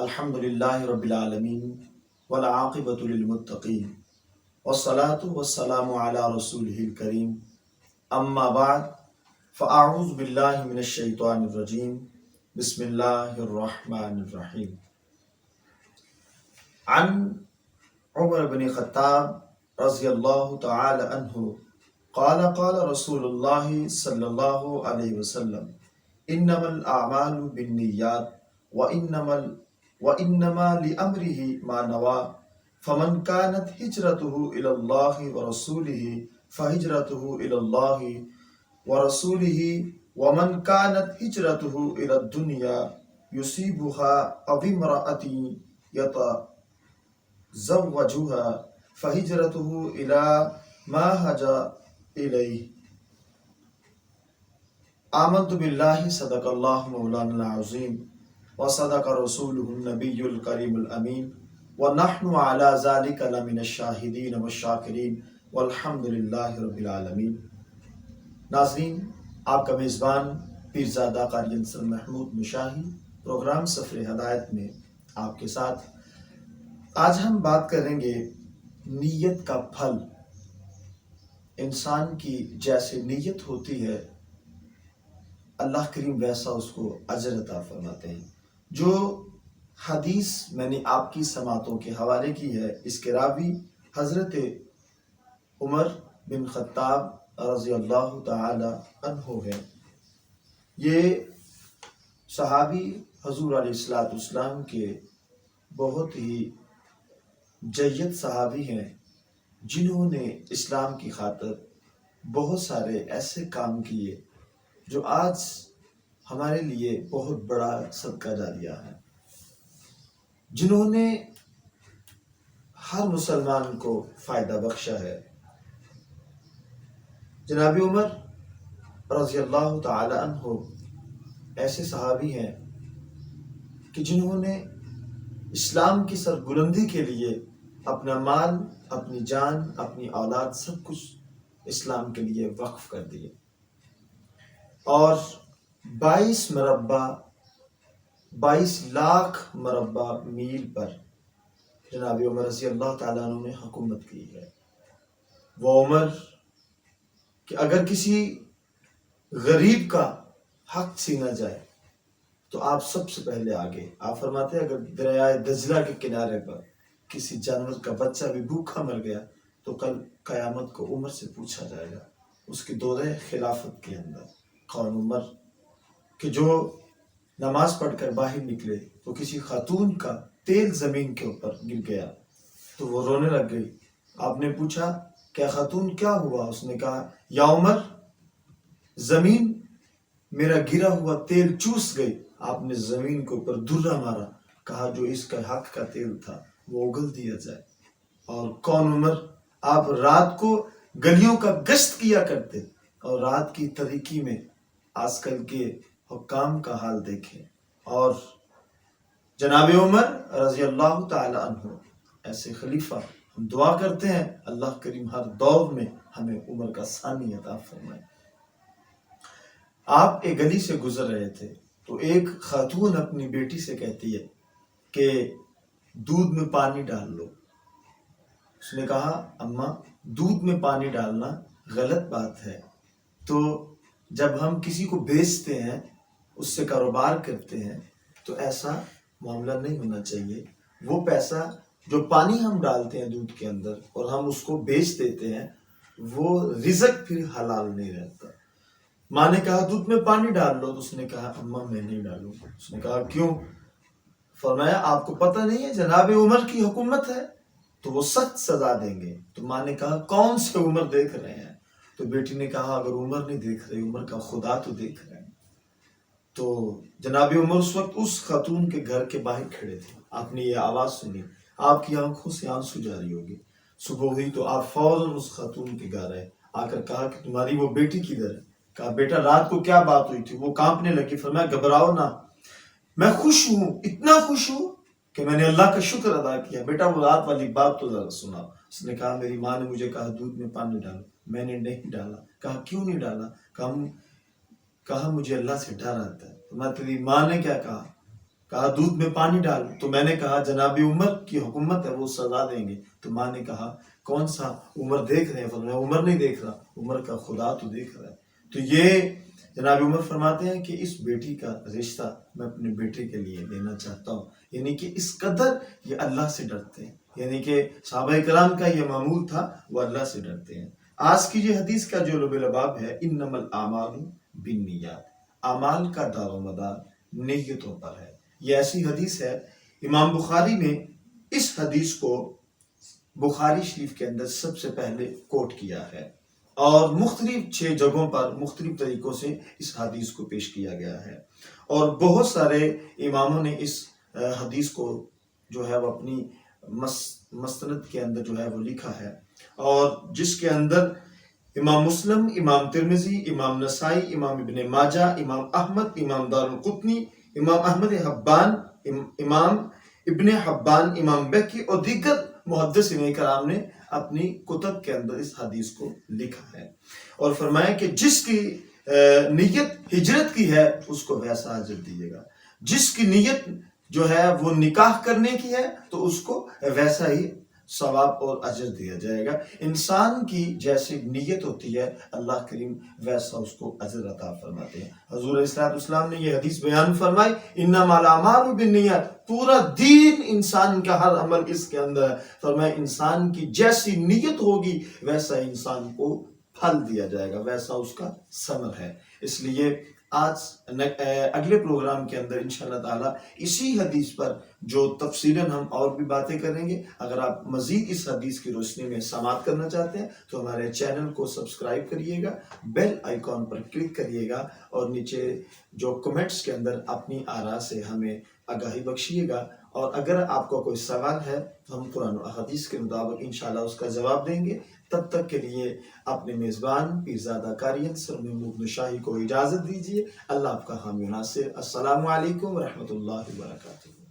الحمد للہ رب العالمین والعاقبۃ للمتقین والصلاة والسلام علی رسولہ الکریم اما بعد فاعوذ باللہ من الشیطان الرجیم بسم اللہ الرحمن الرحیم عن عمر بن خطاب رضی اللہ تعالی عنہ قال قال رسول اللہ صلی اللہ علیہ وسلم انما الاعمال بالنیات وإنما لأمره ما نوى فمن كانت هجرته إلى الله ورسوله فهجرته إلى الله ورسوله ومن كانت هجرته إلى الدنيا يصيبها أو امرأة يتزوجها فهجرته إلى ما هاجر إليه. آمنت بالله صدق الله مولانا العظيم وصدق رسوله النبي الكريم الأمين ونحن على ذلك لمن الشاهدين والشاكرين والحمد لله رب العالمين. ناظرین، آپ کا میزبان پیرزادہ قاری انصر محمود مشاہی پروگرام سفر ہدایت میں آپ کے ساتھ آج ہم بات کریں گے نیت کا پھل. انسان کی جیسے نیت ہوتی ہے اللہ کریم ویسا اس کو اجر عطا فرماتے ہیں. جو حدیث میں نے آپ کی سماعتوں کے حوالے کی ہے اس کے راوی حضرت عمر بن خطاب رضی اللہ تعالی عنہ ہے. یہ صحابی حضور علیہ السلام کے بہت ہی جید صحابی ہیں جنہوں نے اسلام کی خاطر بہت سارے ایسے کام کیے جو آج ہمارے لیے بہت بڑا صدقہ جاریہ ہے، جنہوں نے ہر مسلمان کو فائدہ بخشا ہے. جناب عمر رضی اللہ تعالی عنہ ایسے صحابی ہیں کہ جنہوں نے اسلام کی سربلندی کے لیے اپنا مال، اپنی جان، اپنی اولاد سب کچھ اسلام کے لیے وقف کر دیے، اور 22 لاکھ مربع میل پر جناب عمر رضی اللہ تعالیٰ عنہ نے حکومت کی ہے. وہ عمر کہ اگر کسی غریب کا حق چھینا جائے تو آپ سب سے پہلے آگے. آپ فرماتے ہیں اگر دریائے دجلہ کے کنارے پر کسی جانور کا بچہ بھی بھوکا مر گیا تو کل قیامت کو عمر سے پوچھا جائے گا اس کی دورہ خلافت کے اندر کون عمر کہ جو نماز پڑھ کر باہر نکلے تو کسی خاتون کا تیل زمین کے اوپر گر گیا تو وہ رونے لگ گئی. آپ نے پوچھا کیا خاتون کیا ہوا؟ اس نے کہا یا عمر زمین میرا گرا ہوا تیل چوس گئی. آپ نے زمین کے اوپر درہ مارا، کہا جو اس کا حق کا تیل تھا وہ اگل دیا جائے. اور کون عمر آپ رات کو گلیوں کا گشت کیا کرتے اور رات کی تاریکی میں آج کل کے حکام کا حال دیکھیں. اور جناب عمر رضی اللہ تعالی عنہ ایسے خلیفہ ہم دعا کرتے ہیں اللہ کریم ہر دور میں ہمیں عمر کا ثانی عطا فرمائے. آپ ایک گلی سے گزر رہے تھے تو ایک خاتون اپنی بیٹی سے کہتی ہے کہ دودھ میں پانی ڈال لو. اس نے کہا اماں دودھ میں پانی ڈالنا غلط بات ہے، تو جب ہم کسی کو بیچتے ہیں اس سے کاروبار کرتے ہیں تو ایسا معاملہ نہیں ہونا چاہیے. وہ پیسہ جو پانی ہم ڈالتے ہیں دودھ کے اندر اور ہم اس کو بیچ دیتے ہیں وہ رزق پھر حلال نہیں رہتا. ماں نے کہا دودھ میں پانی ڈال لو، تو اس نے کہا اماں میں نہیں ڈالوں. اس نے کہا کیوں؟ فرمایا آپ کو پتہ نہیں ہے جناب عمر کی حکومت ہے تو وہ سخت سزا دیں گے. تو ماں نے کہا کون سے عمر دیکھ رہے ہیں؟ تو بیٹی نے کہا اگر عمر نہیں دیکھ رہے عمر کا خدا تو دیکھ رہے ہیں. تو جناب عمر اس وقت اس خاتون کے گھر کے باہر کھڑے تھے. آپ نے یہ آواز سنی، آپ کی آنکھوں سے آنسو جاری ہوگی. صبح ہوئی تو آپ فوراً اس خاتون کے گھر آئے، آ کر کہا کہ تمہاری وہ بیٹی کدھر ہے؟ کہا بیٹا رات کو کیا بات ہوئی تھی؟ وہ کانپنے لگی. فرمایا گھبراؤ نہ، میں خوش ہوں، اتنا خوش ہوں کہ میں نے اللہ کا شکر ادا کیا. بیٹا وہ رات والی بات تو ذرا سنا. اس نے کہا میری ماں نے مجھے کہا دودھ میں پانی ڈالو، میں نے نہیں ڈالا. کہا کیوں نہیں ڈالا؟ کہا مجھے اللہ سے ڈر آتا ہے. میں تیری ماں نے کیا کہا؟ کہا دودھ میں پانی ڈال، تو میں نے کہا جناب عمر کی حکومت ہے، وہ سزا دیں گے۔ تو ماں نے کہا کون سا عمر دیکھ رہے ہیں؟ فرمایا عمر نہیں دیکھ رہا، عمر کا خدا تو دیکھ رہا ہے۔ تو یہ جناب عمر فرماتے ہیں کہ اس بیٹی کا رشتہ میں اپنے بیٹے کے لیے دینا چاہتا ہوں، یعنی کہ اس قدر یہ اللہ سے ڈرتے ہیں، یعنی کہ صحابہ کرام کا یہ معمول تھا، وہ اللہ سے ڈرتے ہیں۔ آج کی یہ حدیث کا جو لب لباب ہے، انما الاعمال بالنیات، اعمال کا دار و مدار نیتوں پر ہے۔ یہ ایسی حدیث ہے، امام بخاری نے اس حدیث کو بخاری شریف کے اندر سب سے پہلے کوٹ کیا ہے، اور مختلف 6 جگہوں پر مختلف طریقوں سے اس حدیث کو پیش کیا گیا ہے، اور بہت سارے اماموں نے اس حدیث کو جو ہے وہ اپنی مستند کے اندر جو ہے وہ لکھا ہے، اور جس کے اندر امام مسلم، امام ترمذی، امام نسائی، امام ابن ماجہ، امام احمد، امام دارالقطنی، امام احمد حبان، امام ابن حبان، امام بہقی اور دیگر محدثین کرام نے اپنی کتب کے اندر اس حدیث کو لکھا ہے، اور فرمایا کہ جس کی نیت ہجرت کی ہے اس کو ویسا اجر دیے گا، جس کی نیت جو ہے وہ نکاح کرنے کی ہے تو اس کو ویسا ہی ثواب اور اجر دیا جائے گا۔ انسان کی جیسی نیت ہوتی ہے اللہ کریم ویسا اس کو اجر عطا فرماتے ہیں۔ حضور علیہ السلام نے یہ حدیث بیان فرمائی، انما الاعمال بالنیات، پورا دین انسان کا ہر عمل اس کے اندر ہے۔ فرمایا انسان کی جیسی نیت ہوگی ویسا انسان کو پھل دیا جائے گا، ویسا اس کا ثمر ہے۔ اس لیے آج اگلے پروگرام کے اندر انشاءاللہ تعالی اسی حدیث پر جو تفصیلاً ہم اور بھی باتیں کریں گے۔ اگر آپ مزید اس حدیث کی روشنی میں سماعت کرنا چاہتے ہیں تو ہمارے چینل کو سبسکرائب کریے گا، بیل آئیکن پر کلک کریے گا، اور نیچے جو کمنٹس کے اندر اپنی آراء سے ہمیں آگاہی بخشیے گا، اور اگر آپ کو کوئی سوال ہے تو ہم قرآن و حدیث کے مطابق انشاءاللہ اس کا جواب دیں گے۔ تب تک کے لیے اپنے میزبان پیرزادہ قاری انصر محمود نشاہی کو اجازت دیجیے۔ اللہ آپ کا حامی و ناصر۔ السلام علیکم ورحمۃ اللہ وبرکاتہ۔